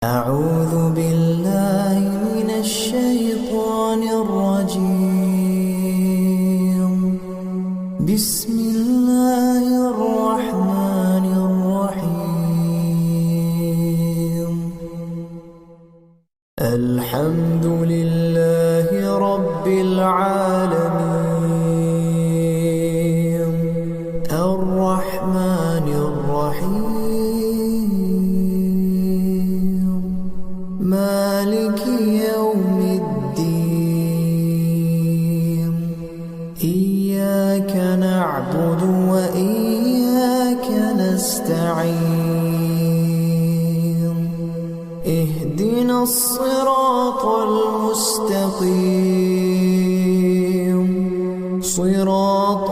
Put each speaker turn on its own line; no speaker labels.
أعوذ بالله من الشيطان الرجيم. بسم الله الرحمن الرحيم. الحمد لله رب العالمين، الرحمن الرحيم، مالك يوم الدين. إياك نعبد وإياك نستعين. اهدنا الصراط المستقيم، صراط